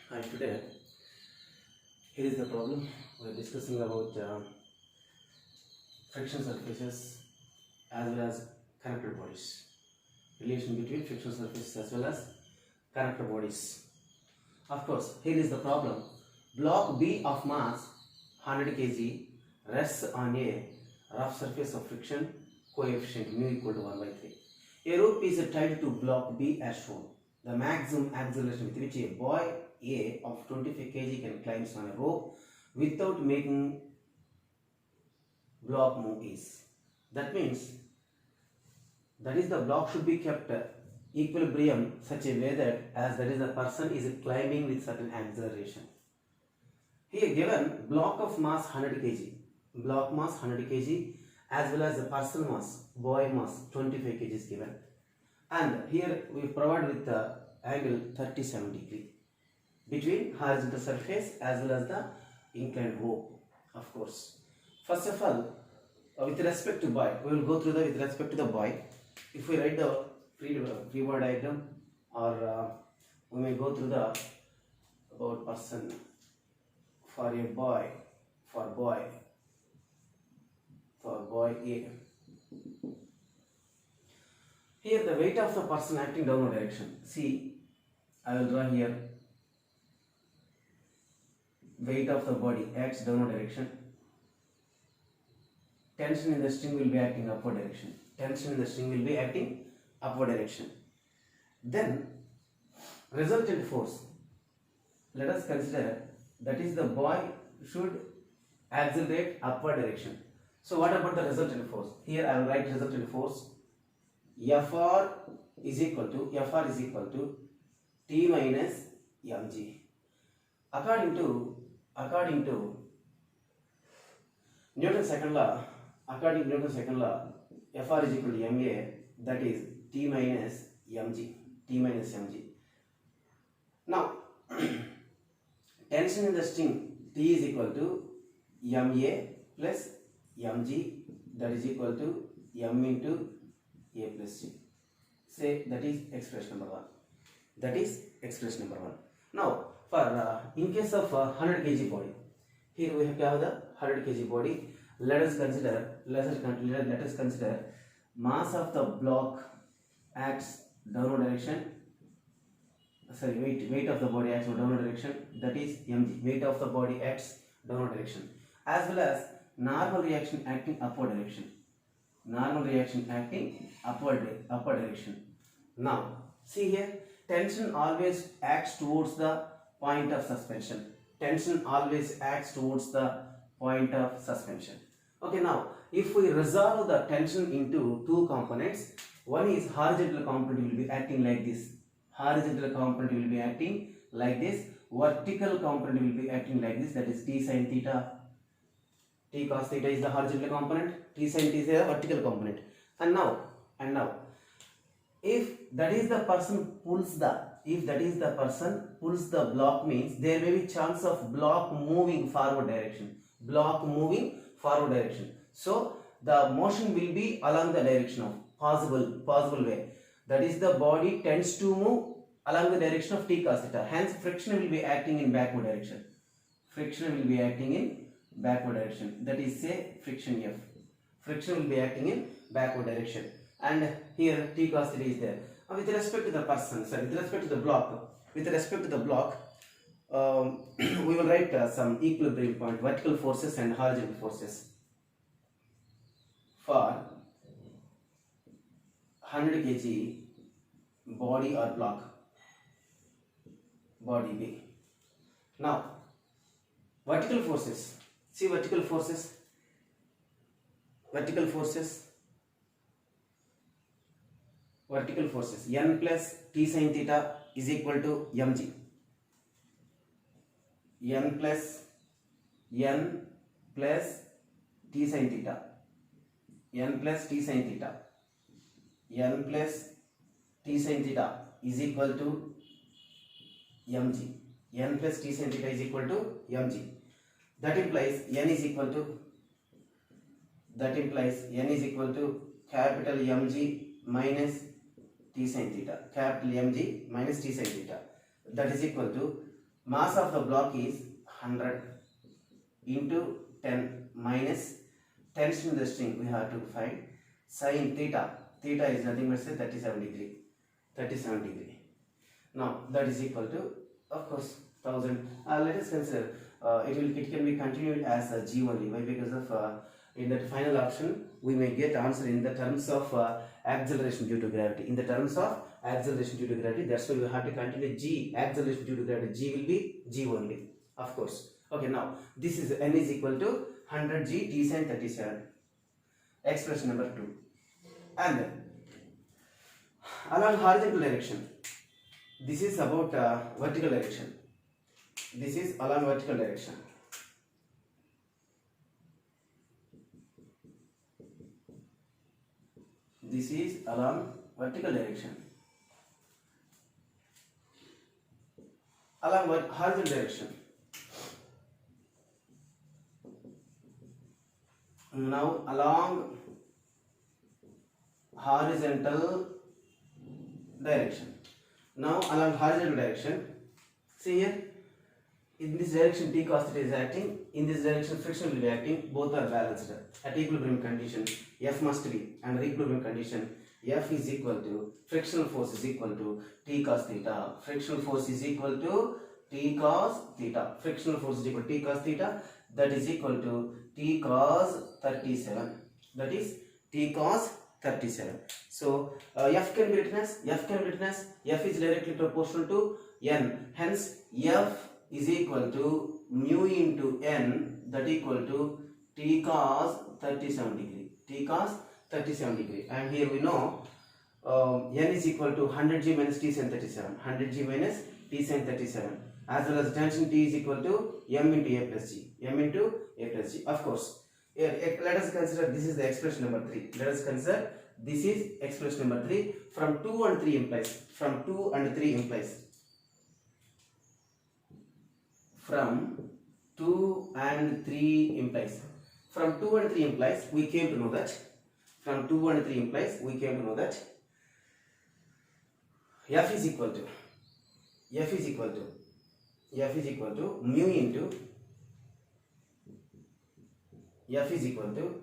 Hi, today here is the problem. We are discussing about friction surfaces as well as connected bodies. Relation between friction surfaces as well as connected bodies. Of course, here is the problem. Block B of mass 100 kg rests on a rough surface of friction coefficient mu equal to 1 by 3. A rope is tied to block B as shown. The maximum acceleration with which a boy A of 25 kg can climb on a rope without making block move is. That means the block should be kept equilibrium such a way that as the person is climbing with certain acceleration. Here given block of mass 100 kg, block mass 100 kg as well as the person mass, boy mass 25 kg is given. And here we provide with the angle 37 degree between horizontal surface as well as the inclined rope, of course. First of all, with respect to boy, we will go through with respect to the boy. If we write the free body diagram, or we may go through the about person for a boy, for boy A. Here the weight of the person acting downward direction. See, I will draw here. Weight of the body acts downward direction. Tension in the string will be acting upward direction. Tension in the string will be acting upward direction. Then resultant force. Let us consider that is the boy should accelerate upward direction. So what about the resultant force? Here I will write resultant force. Fr is equal to T minus mg. According to Newton's second law, Fr is equal to ma, that is T minus mg. Now tension in the string T is equal to ma plus mg, that is equal to m into a plus g. Say that is expression number 1. Now for in case of 100 kg body, here we have the 100 kg body. Let us consider mass of the block acts downward direction. Sorry, weight of the body acts downward direction, that is mg. Weight of the body acts downward direction, as well as normal reaction acting upward direction. Upward direction. Now see here, tension always acts towards the point of suspension. Okay, now if we resolve the tension into two components, one is horizontal component will be acting like this. Vertical component will be acting like this, that is T sin theta. T cos theta is the horizontal component, T sin theta is the vertical component. And now if that is the person pulls the block, means there may be chance of block moving forward direction. So the motion will be along the direction of possible way. That is, the body tends to move along the direction of T cos theta. Hence friction will be acting in backward direction. That is, say, friction F. Friction will be acting in backward direction. And here T cos theta is there. With respect to the person, with respect to the block, we will write some equilibrium point, vertical forces and horizontal forces for 100 kg body or block, body B. Now vertical forces, see vertical forces n plus T sin theta is equal to mg. N plus T sin theta is equal to mg. That implies n is equal to capital mg minus T sin theta. That is equal to Mass of the block is 100 into 10 minus tension in the string. We have to find sin theta. Theta is nothing but say 37 degree. 37 degree. Now that is equal to, of course, 1000. Let us consider it can be continued as a g only. Why? Because of in that final option we may get answer in the terms of acceleration due to gravity. In the terms of acceleration due to gravity, that's why we have to continue g. Acceleration due to gravity, g will be g only, of course. Okay, now this is n is equal to 100 g t sin 37. Expression number 2. And along horizontal direction, this is about vertical direction. This is along vertical direction. This is along vertical direction. Along horizontal direction. Now along horizontal direction. Now along horizontal direction, see here, in this direction T cos theta is acting, in this direction friction will be acting, both are balanced. At equilibrium condition, F must be, under equilibrium condition, F is equal to, frictional force is equal to T cos theta. Frictional force is equal to T cos theta. Frictional force is equal to T cos theta, that is equal to T cos 37. That is T cos 37. So F can be written as F is directly proportional to N. Hence F is equal to mu into N, that equal to T cos 37 degree. T cos 37 degree. And here we know N is equal to 100G minus T sin 37. 100G minus T sin 37. As well as tension T is equal to M into A plus G. M into A plus G. Of course. Let us consider this is the expression number 3. Let us consider this is expression number 3. From 2 and 3 implies. From 2 and 3 implies. From 2 and 3 implies. From 2 and 3 implies, we came to know that. From 2 and 3 implies, we came to know that F is equal to mu into F is equal to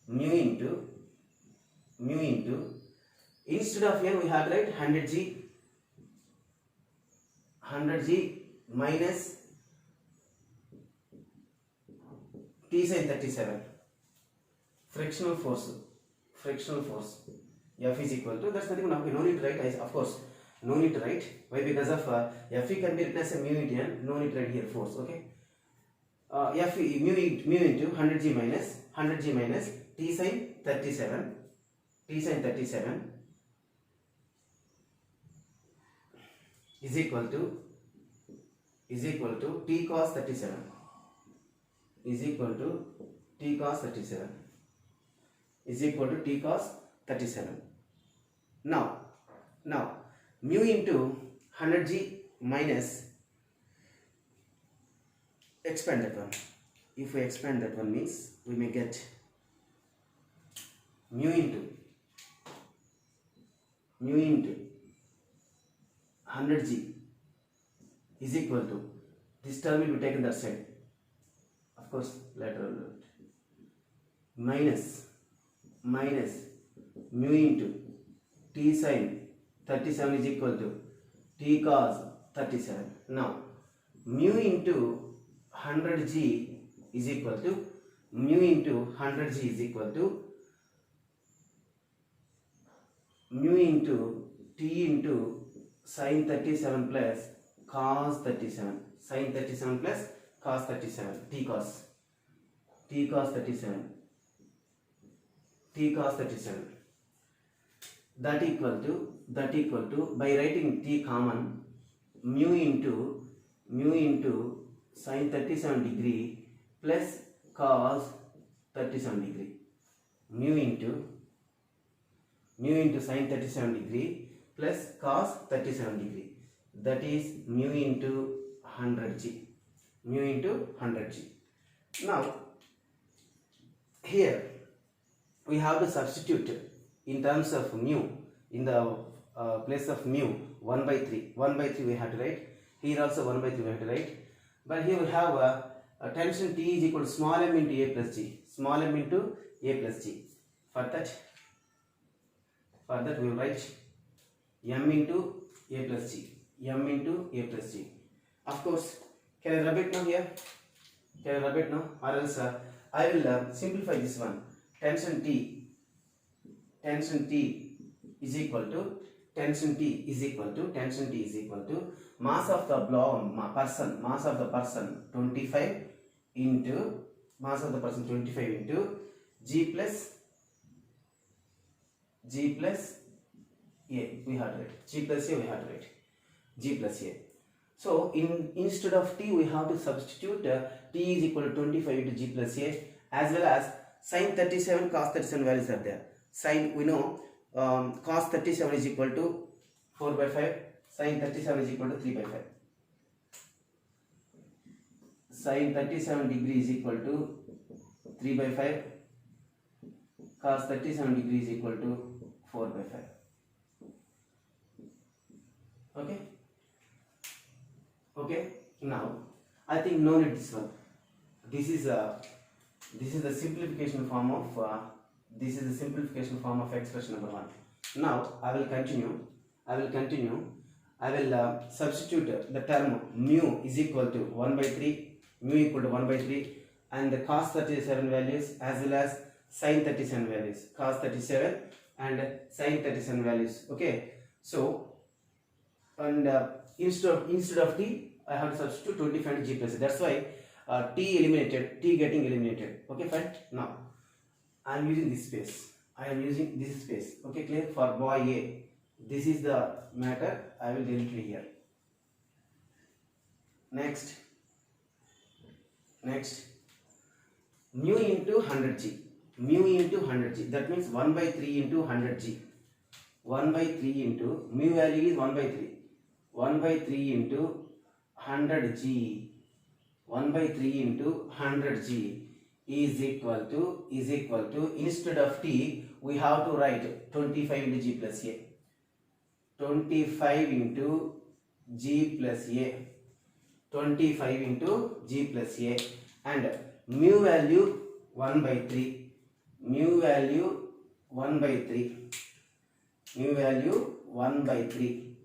mu into instead of N we have to write 100G minus T sin 37. Frictional force F is equal to, that's nothing, no need to write, of course, no need to write. Why? Because of F can be written as a mu into N, no need to write here force. Okay, F mu into 100G minus T sin 37 is equal to T cos 37 is equal to T cos 37 is equal to T cos 37. Now mu into 100G minus, expand that one. If we expand that one means we may get mu into 100G is equal to, this term will be taken that side, of course, lateral minus mu into T sin 37 is equal to T cos 37. Now mu into 100G is equal to mu into T into sin 37 plus cos 37. Sin 37 plus cos 37. T cos 37. That equal to by writing T common, mu into sin 37 degree plus cos 37 degree. Mu into sin 37 degree plus cos 37 degree. That is mu into 100G. Now here we have to substitute in terms of mu, in the place of mu 1 by 3 we have to write Here also 1 by 3 we have to write. But here we have a tension T is equal to small m into A plus G. Small m into A plus G. For that we will write m into A plus G. M into A plus G. Of course, can I rub it now here? Can I rub it now? Or else I will simplify this one. Tension T is equal to mass of the mass of the person 25 into G plus A. We have to write G plus A. So instead of T we have to substitute T is equal to 25 into G plus A, as well as sin 37, cos 37 values are there. Sin, we know cos 37 is equal to 4 by 5, sin 37 is equal to 3 by 5. Sin 37 degree is equal to 3 by 5, cos 37 degree is equal to 4 by 5. Okay, now I think no need this one. This is the simplification form of expression number 1. Now I will continue. I will substitute the term mu is equal to 1 by 3, and the cos 37 values as well as sin 37 values, cos 37 and sin 37 values. Okay, so and instead of T I have to substitute 25 and G plus A. That's why T getting eliminated. Okay, fine. Now I am using this space. Okay, clear? For boy A, this is the matter. I will delete it here. Next, mu into 100G. That means 1 by 3 into 100G. 1 by 3 into mu value is 1 by 3. 1 by 3 into 100G. 1 by 3 into 100G is equal to instead of T we have to write 25 into G plus A. 25 into G plus A. 25 into G plus A, and mu value 1 by 3. Mu value 1 by 3. Mu value 1 by 3.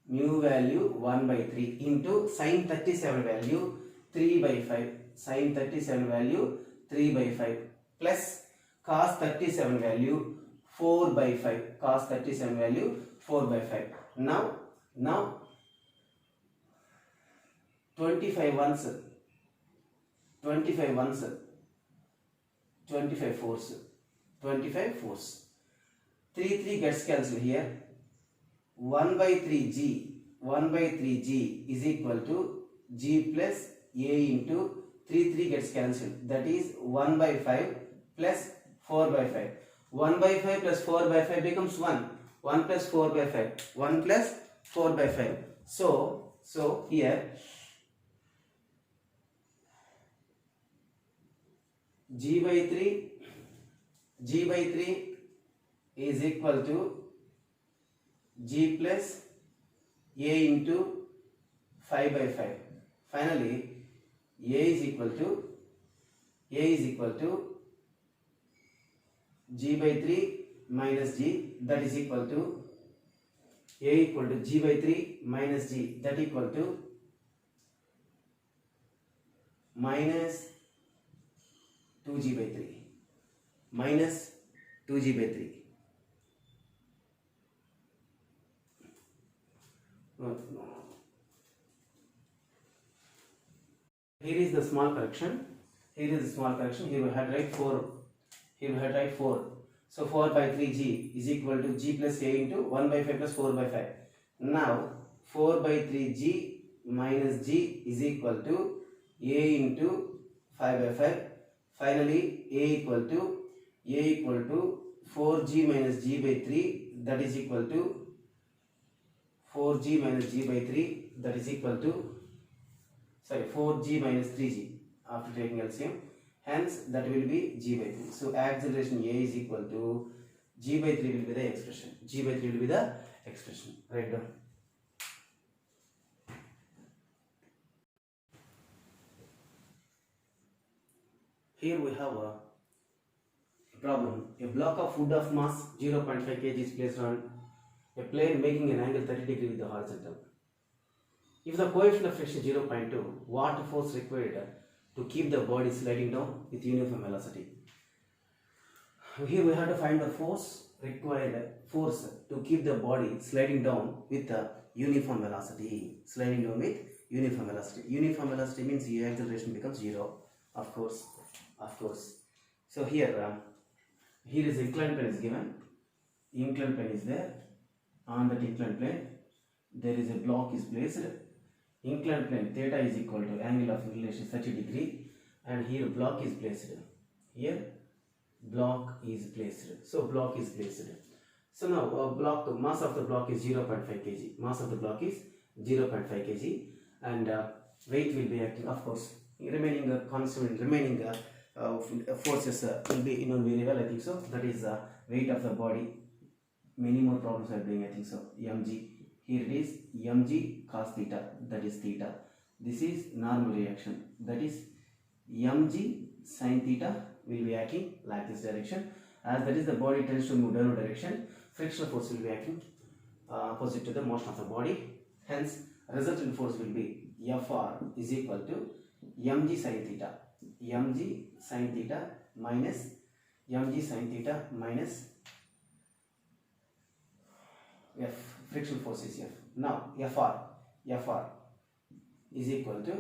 Mu value 1 by 3 into sin 37 value 3 by 5. Sin 37 value 3 by 5 plus cos 37 value 4 by 5. Cos 37 value 4 by 5. Now 25 ones, 25 fours. 3 gets cancelled here. 1 by 3G is equal to G plus A into 3 gets cancelled. That is 1 by 5 plus 4 by 5. 1 by 5 plus 4 by 5 becomes 1. 1 plus 4 by 5. 1 plus 4 by 5. So here G by 3 is equal to G plus A into 5 by 5. Finally, A is equal to G by 3 minus G, that is equal to A equal to G by 3 minus G, that equal to minus 2G by 3. Minus 2G by 3. Here is the small correction. Here we had write 4. So 4 by 3G is equal to G plus A into 1 by 5 plus 4 by 5. Now 4 by 3G minus G is equal to A into 5 by 5. Finally A equal to 4G minus G by 3, that is equal to 4G minus G by 3, that is equal to 4G minus 3G after taking LCM. Hence that will be G by 3. So acceleration A is equal to G by 3 will be the expression. Write down. here we have a problem. A block of wood of mass 0.5 kg is placed on a plane making an angle 30 degree with the horizontal. If the coefficient of friction is 0.2, what force required to keep the body sliding down with uniform velocity? Here we have to find the force to keep the body sliding down with the uniform velocity. Sliding down with uniform velocity. Uniform velocity means the acceleration becomes 0. Of course. So here is inclined plane is given. Inclined plane is there. On that inclined plane, there is a block is placed. Inclined plane theta is equal to angle of inclination 30 degree, and here block is placed. Here block is placed. So block is placed. So now mass of the block is 0.5 kg. Mass of the block is 0.5 kg, and weight will be acting. Of course, remaining constant, remaining forces will be known very well. I think so. That is weight of the body. Many more problems are doing. I think so. mg. Here it is mg cos theta. That is theta. This is normal reaction. That is mg sin theta will be acting like this direction. As that is the body tends to move downward direction, frictional force will be acting opposite to the motion of the body. Hence, resultant force will be Fr is equal to mg sin theta. Mg sin theta minus mg sin theta minus F. Frictional force is F. Now Fr is equal to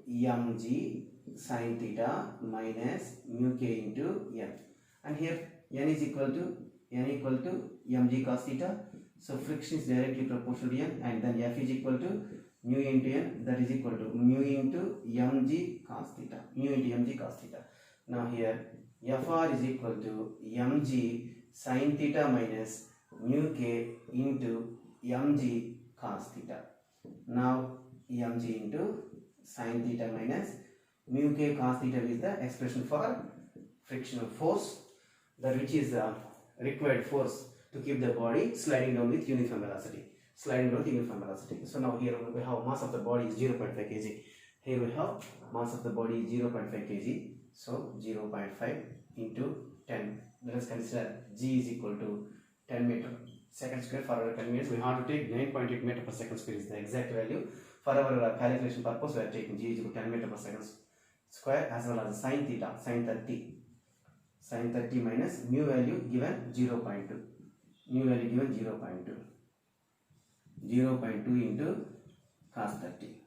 mg sin theta minus mu k into n, and here n is equal to mg cos theta. So friction is directly proportional to n, and then F is equal to mu into n, that is equal to mu into mg cos theta. Now here Fr is equal to mg sin theta minus mu k into mg cos theta. Now mg into sin theta minus mu k cos theta is the expression for frictional force, that which is the required force to keep the body sliding down with uniform velocity. So now here we have mass of the body is 0.5 kg. Here we have mass of the body is 0.5 kg. So 0.5 into 10. Let us consider g is equal to 10 meter second square. For our convenience, we have to take 9.8 meter per second square is the exact value. For our calculation purpose, we are taking g is equal to 10 meter per second square, as well as sin theta, sin 30 minus mu value given 0.2. Mu value given 0.2 into cos 30.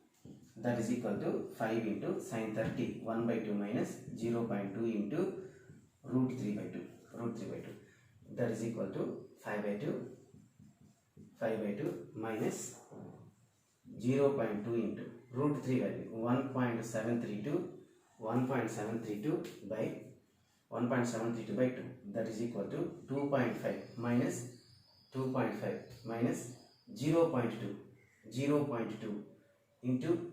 That is equal to 5 into sin 30, 1 by 2 minus 0.2 into root 3 by 2. That is equal to 5 by 2 minus 0.2 into root 3 value 1.732 by 2. That is equal to 2.5 minus 0.2 into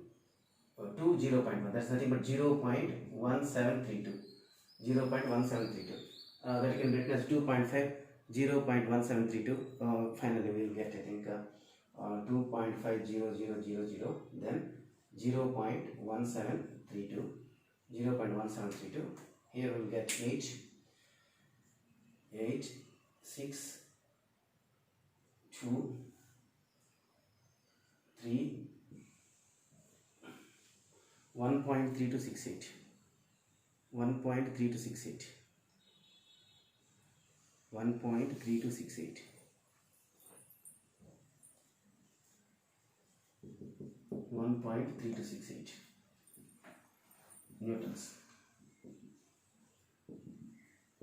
0.1. That's nothing but 0.1732. That can be written as 2.5 0.1732. Finally we will get, I think, 2.50000, then 0.1732. Here we will get 8 6 2 3 1.3268. 1.3268. 1.3268 newtons.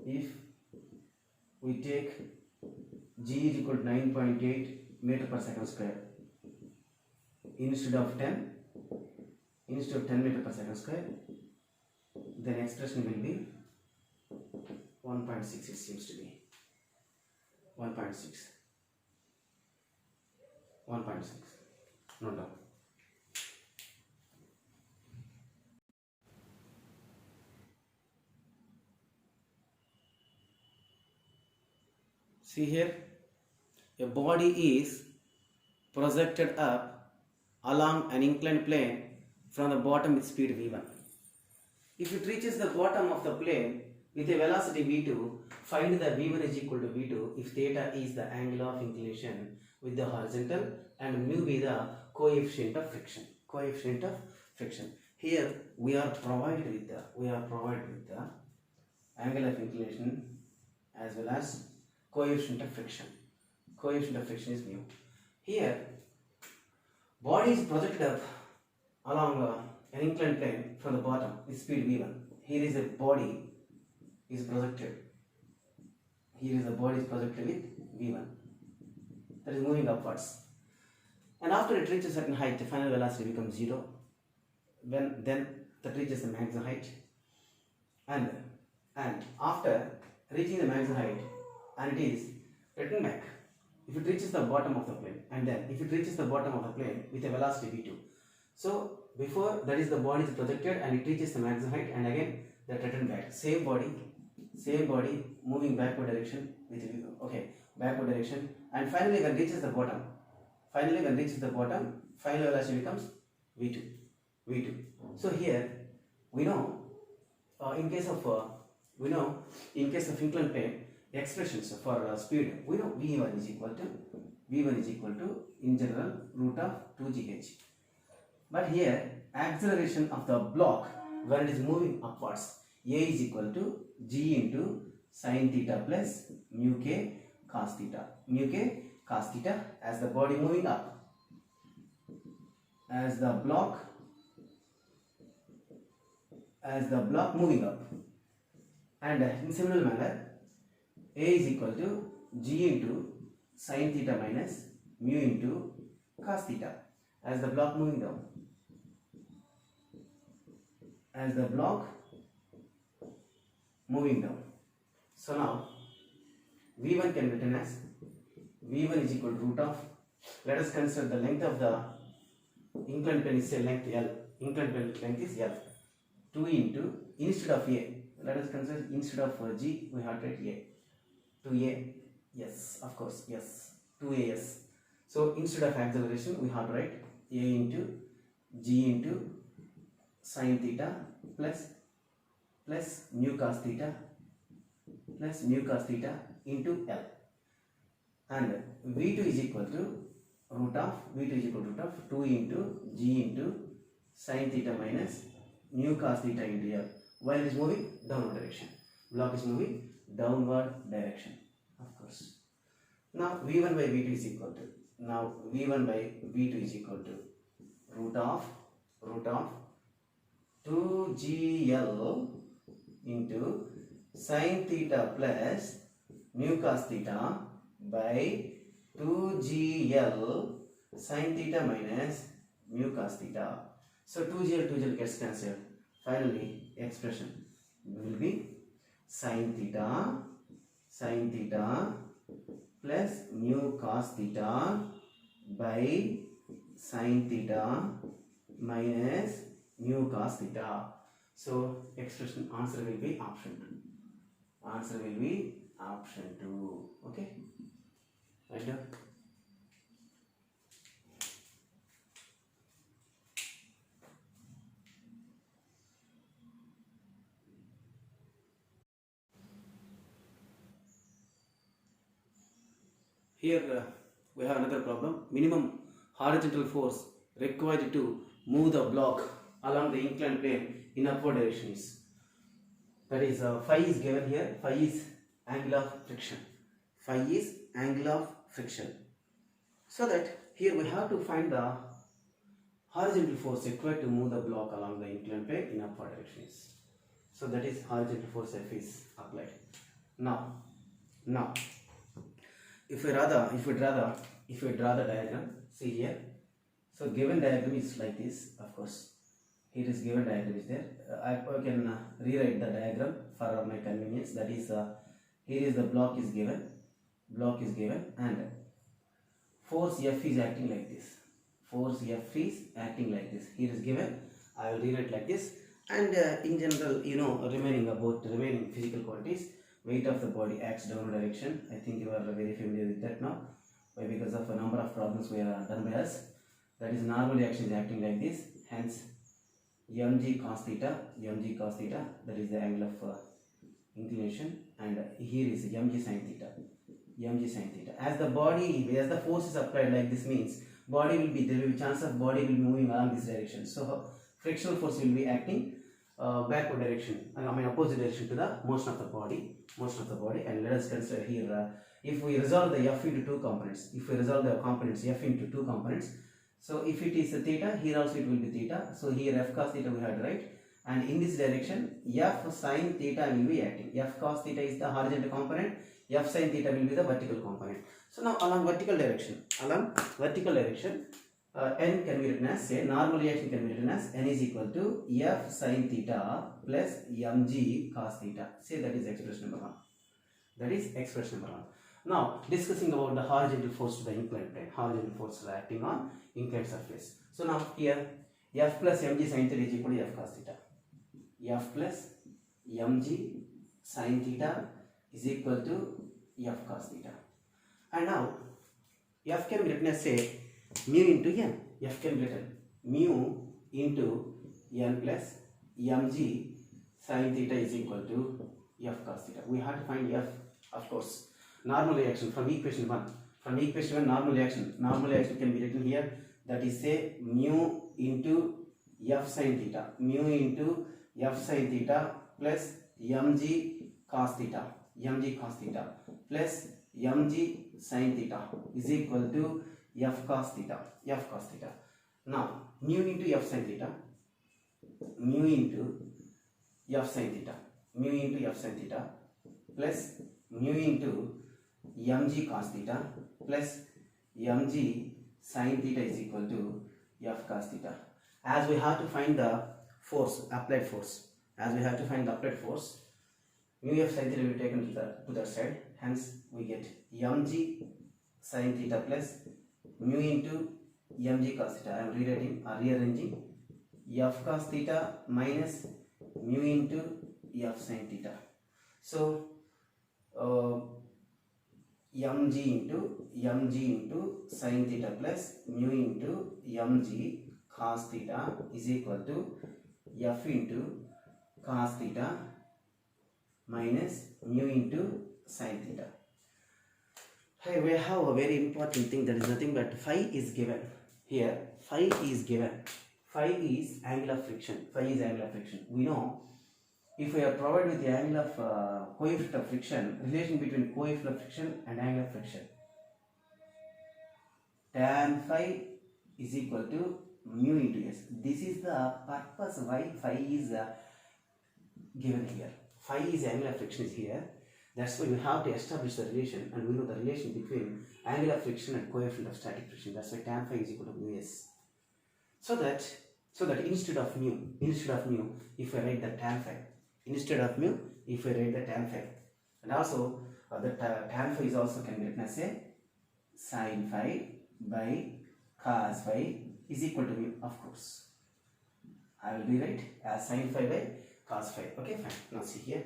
If we take g is equal to 9.8 meter per second square instead of 10 meter per second square, then expression will be 1.6. It seems to be 1.6. Note down. See here, a body is projected up along an inclined plane from the bottom with speed v1. If it reaches the bottom of the plane with a velocity v2, find the v1 is equal to v2 if theta is the angle of inclination with the horizontal and mu be the coefficient of friction. Coefficient of friction. Here we are provided with the angle of inclination as well as coefficient of friction. Coefficient of friction is mu. Here body is projected up along an inclined plane from the bottom with speed v1. Here is a body is projected. Here is the body is projected with v1. That is moving upwards. And after it reaches a certain height, the final velocity becomes 0. Then that reaches the maximum height. And after reaching the maximum height, and it is returned back. If it reaches the bottom of the plane, and then if it reaches the bottom of the plane with a velocity v2. So before that is the body is projected and it reaches the maximum height, and again that returned back. Same body moving backward direction with backward direction, and finally when it reaches the bottom, final velocity becomes v2. So here we know in case of inclined plane expressions for speed, we know v1 is equal to in general root of 2gh. But here acceleration of the block when it is moving upwards, a is equal to g into sin theta plus mu k cos theta as the body moving up, as the block moving up. And in similar manner, a is equal to g into sin theta minus mu into cos theta as the block moving down, So now v1 can be written as v1 is equal to root of, let us consider the length of the inclined plane is say length L. Inclined plane length is L. 2 into, instead of A, let us consider instead of G, we have to write A. 2A, yes, of course, yes. 2A, yes. So instead of acceleration, we have to write A into G into sin theta plus mu cos theta into L. And V2 is equal to root of 2 into G into sin theta minus mu cos theta into L, while it is moving downward direction. Block is moving downward direction, of course. Now V1 by V2 is equal to, root of 2GL into sin theta plus mu cos theta by 2GL sin theta minus mu cos theta. So 2GL gets cancelled. Finally, expression will be sin theta plus mu cos theta by sin theta minus mu cos theta. So expression answer will be option 2. Okay, right now. Here we have another problem. Minimum horizontal force required to move the block along the inclined plane in upward directions. That is phi is given here. Phi is angle of friction. So that here we have to find the horizontal force required to move the block along the inclined plane in upward directions. So that is horizontal force F is applied. Now if we draw the diagram, see here. So given diagram is like this, of course. Here is given diagram is there. I can rewrite the diagram for my convenience. That is, here is the block is given, and force F is acting like this. Here is given. I will rewrite like this. And in general, remaining physical quantities. Weight of the body acts downward direction. I think you are very familiar with that now. Why? Because of a number of problems we are done by us. That is, normal action is acting like this. Hence, mg cos theta, that is the angle of inclination, and here is mg sin theta, As the force is applied like this means there will be chance of body will be moving along this direction. So frictional force will be acting backward direction, opposite direction to the motion of the body, and let us consider here if we resolve the f into two components, f into two components, so if it is theta, here also it will be theta, so here f cos theta we have to write, and in this direction f sin theta will be acting. F cos theta is the horizontal component, f sin theta will be the vertical component. So now along vertical direction, n can be written as, say, normal reaction can be written as n is equal to f sin theta plus mg cos theta. Say that is expression number 1. Now discussing about the horizontal force to the inclined plane, horizontal force acting on inclined surface. So now here f plus mg sin theta is equal to f cos theta. F plus mg sin theta is equal to f cos theta. And now f can be written as, say, mu into n. F can be written mu into n plus mg sin theta is equal to f cos theta. We have to find f, of course. Normal reaction from equation 1. Normal reaction can be written here, that is, say, mu into f sin theta, plus mg cos theta, plus mg sin theta is equal to f cos theta. Now mu into f sin theta, plus mu into mg cos theta plus mg sin theta is equal to f cos theta. As we have to find the force, applied force, mu f sin theta will be taken to that side, hence we get mg sin theta plus mu into mg cos theta. I am rearranging f cos theta minus mu into f sin theta. So mg into sin theta plus mu into mg cos theta is equal to f into cos theta minus mu into sin theta. Here we have a very important thing, that is nothing but phi is given. Here phi is given. Phi is angle of friction. We know if we are provided with the angle of coefficient of friction, relation between coefficient of friction and angle of friction, tan phi is equal to mu into s. This is the purpose why phi is given here. Phi is angle of friction is here. That's why we have to establish the relation, and we know the relation between angle of friction and coefficient of static friction. That's why tan phi is equal to mu s. So that instead of mu, if I write the tan phi, and also the tan phi is also can be written as a sin phi by cos phi is equal to mu, of course. I will rewrite as sin phi by cos phi. Okay, fine. Now see here,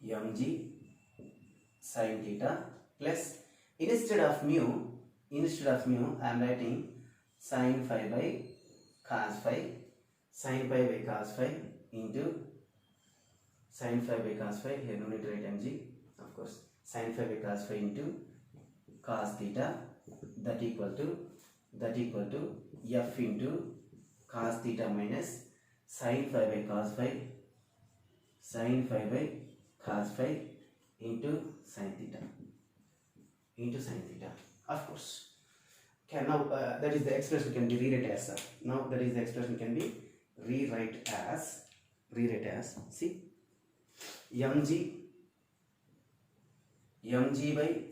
mg sin theta plus, instead of mu I am writing sin phi by cos phi, into sin phi by cos phi. Here no need to write mg, of course. Sin phi by cos phi into cos theta, that equal to f into cos theta minus sin phi by cos phi, into sin theta, of course. Okay, now that is the expression can be rewrite as rewrite as see, mg by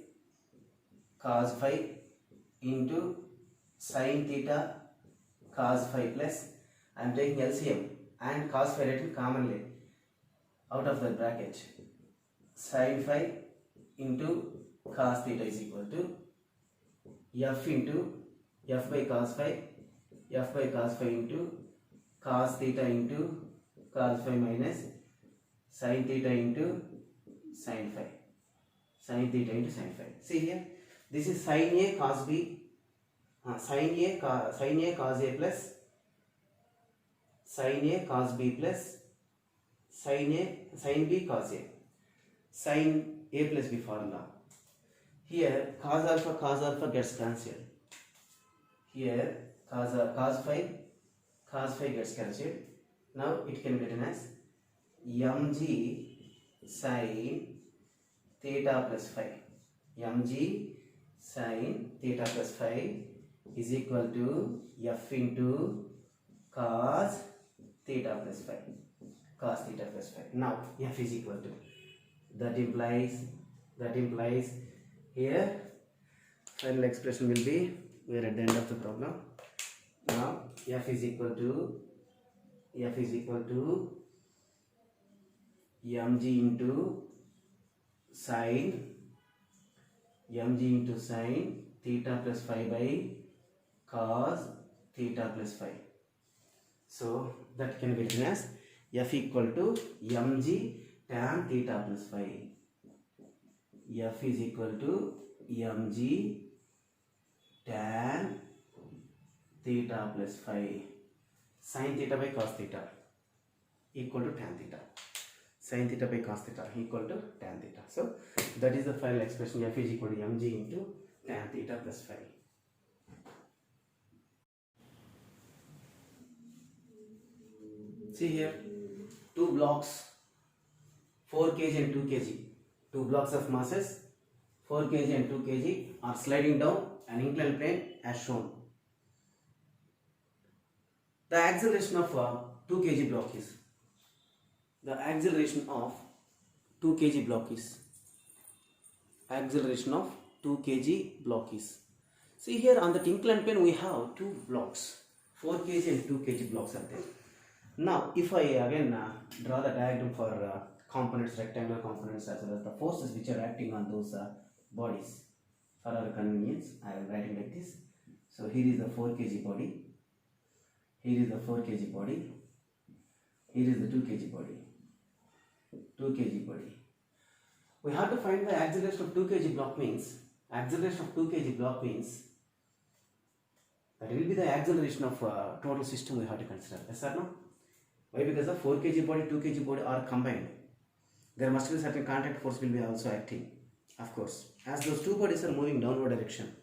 cos phi into sin theta cos phi plus, I am taking LCM and cos phi written commonly out of the bracket, sin phi into cos theta is equal to f into f by cos phi into cos theta into cos phi minus sin theta into sin phi. See here, this is sin A cos B sin a cos a plus sin a cos b plus sin b cos a, sin a plus b formula. Here cos alpha gets cancelled. Here cos phi gets cancelled. Now it can be written as mg sin theta plus phi. Mg sin theta plus phi is equal to f into cos theta plus phi. Cos theta plus phi. Now f is equal to, that implies here final expression will be, we are at the end of the problem. Now f is equal to mg into sin theta plus phi by cos theta plus phi. So that can be written as f equal to mg tan theta plus phi. F is equal to mg tan theta plus phi. Sin theta by cos theta equal to tan theta. Sin theta by cos theta equal to tan theta. So that is the final expression. F is equal to mg into tan theta plus phi. See here, two blocks, 4 kg and 2 kg. Two blocks of masses, 4 kg and 2 kg, are sliding down an inclined plane as shown. The acceleration of 2 kg block is, acceleration of 2 kg block is, see here on the inclined plane we have two blocks, 4 kg and 2 kg blocks are there. Now if I again draw the diagram for components, rectangular components, as well as the forces which are acting on those bodies, for our convenience I am writing like this. So here is the 4 kg body, here is the 4 kg body, here is the 2 kg body. We have to find the acceleration of 2 kg block means, that will be the acceleration of total system we have to consider. Yes or no? Why? Because the 4 kg body, 2 kg body are combined. There must be certain contact force will be also acting, of course. As those two bodies are moving downward direction,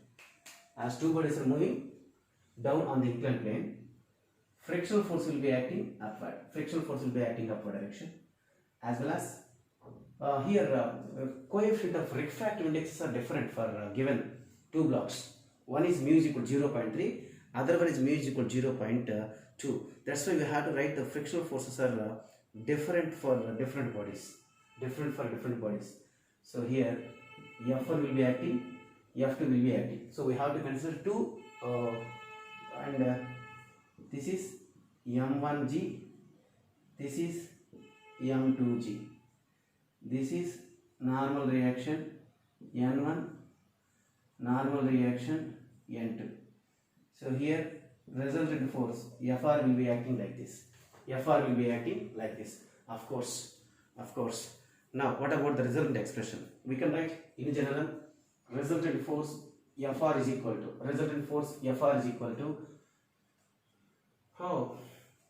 on the inclined plane, frictional force will be acting upward. Direction. As well as here coefficient of refractive indexes are different for given two blocks. One is mu is equal to 0.3, other one is mu is equal to 0.2. That's why we have to write the frictional forces are different for different bodies. So here F1 will be acting, F2 will be acting. So we have to consider two and this is M1G, this is M2G. This is normal reaction N1, normal reaction N2. So here resultant force Fr will be acting like this. Of course. Now what about the resultant expression? We can write in general resultant force Fr is equal to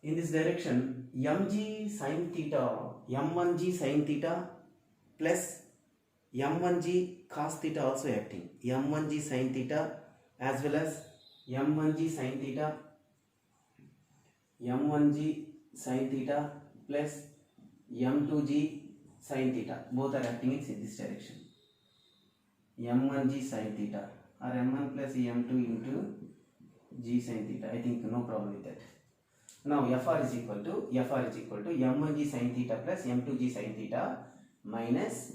in this direction mg sin theta, m1g sin theta plus m1g cos theta also acting, m1g sin theta as well as m1g sin theta plus m2g sin theta, both are acting in this direction. m1g sin theta or m1 plus m2 into g sin theta. I think no problem with that. Now Fr is equal to m1g sin theta plus m2g sin theta minus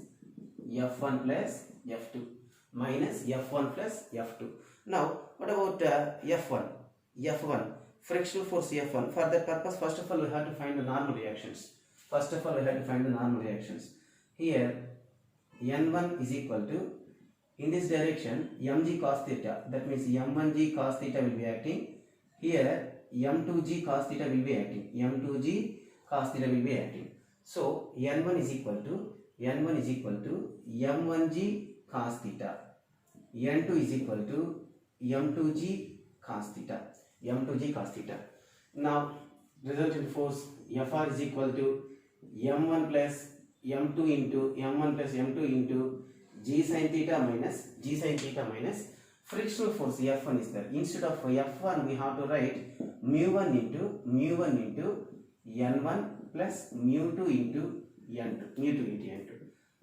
f1 plus f2 Now what about f1 frictional force F1. For that purpose, first of all we have to find the normal reactions. Here N1 is equal to, in this direction mg cos theta, that means m1g cos theta will be acting. Here m2g cos theta will be acting. So N1 is equal to m1g cos theta, N2 is equal to m2g cos theta, m2g cos theta. Now resultant force Fr is equal to m1 plus m2 into g sin theta minus frictional force F1 is there. Instead of F1 we have to write mu1 into n1 plus mu2 into n2.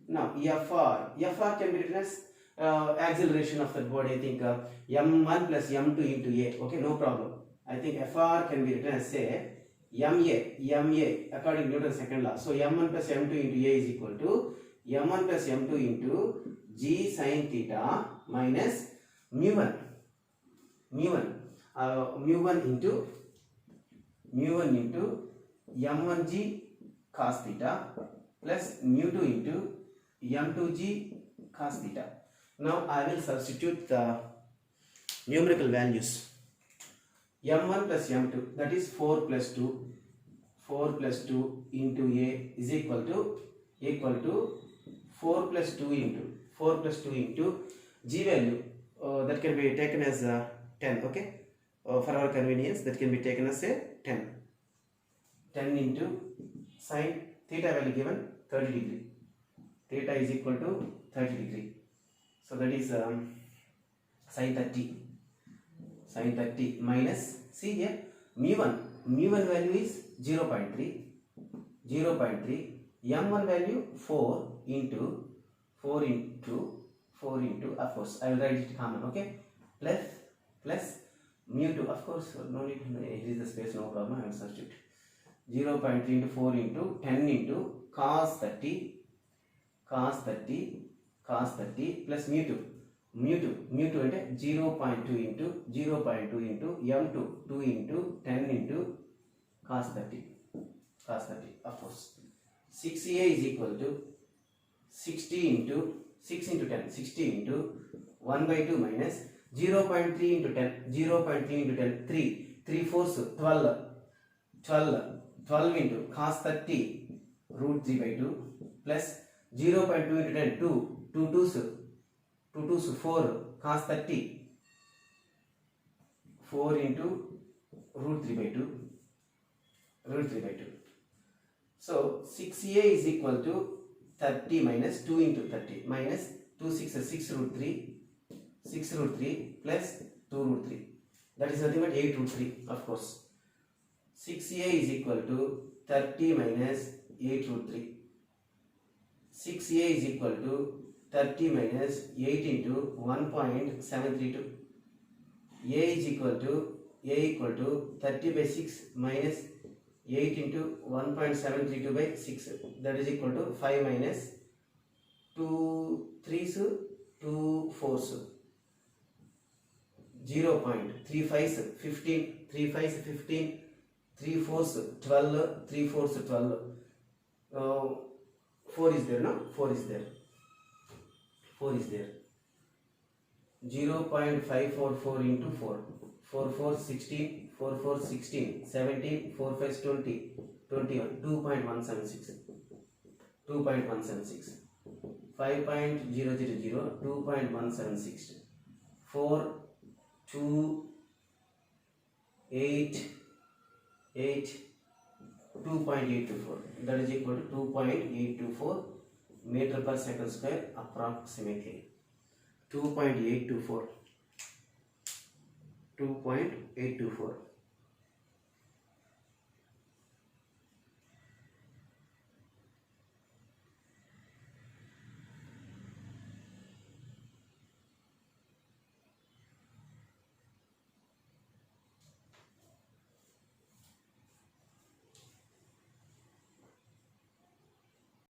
Now Fr can be written as acceleration of that body. I think m1 plus m2 into a. Okay, no problem. I think Fr can be written as say ma according to Newton's second law. So m1 plus m2 into a is equal to m1 plus m2 into g sin theta minus mu1 into m1g cos theta plus mu2 into m2g cos theta. Now I will substitute the numerical values. m1 plus m2, that is 4 plus 2 into a is equal to 4 plus 2 into g value, that can be taken as 10. Okay, for our convenience that can be taken as say 10 into sin theta value given 30 degree. Theta is equal to 30 degree. So that is sin 30 minus, see here, mu1 value is 0.3, m1 value 4 into of course I will write it common. Okay, plus mu2, of course no need to increase the space, no problem, I will substitute 0.3 into 4 into 10 into cos 30 plus mu2 అంటే 0.2 into m2 2 into 10 into cos 30 of course. 6a is equal to 60 into 6 into 10, 60 into 1 by 2 minus 0.3 into 10, 3 fourths 12 into cos 30 root 3 by 2 plus 0.2 into 10, 2 twos 4 cos 30 4 into root 3 by 2. So 6a is equal to 30 minus 2 into 30 minus 2 6 root 3 plus 2 root 3, that is nothing but 8 root 3 of course. 6a is equal to 30 minus 8 root 3. 6a is equal to 30 minus 8 into 1.732. A is equal to 30 by 6 minus 8 into 1.732 by 6, that is equal to 5 minus 2 3s 2 4s 0.35 15 3 5s 15 3 4s 12 3 4s 12 4 is there, no? 4 is there 0.544 into 4 4 4 16 4 4 16 17 4 5 20 21 2.176 5.000 2.176 4 2 8 2.824, that is equal to 2.824 meter per second square approximately. 2.824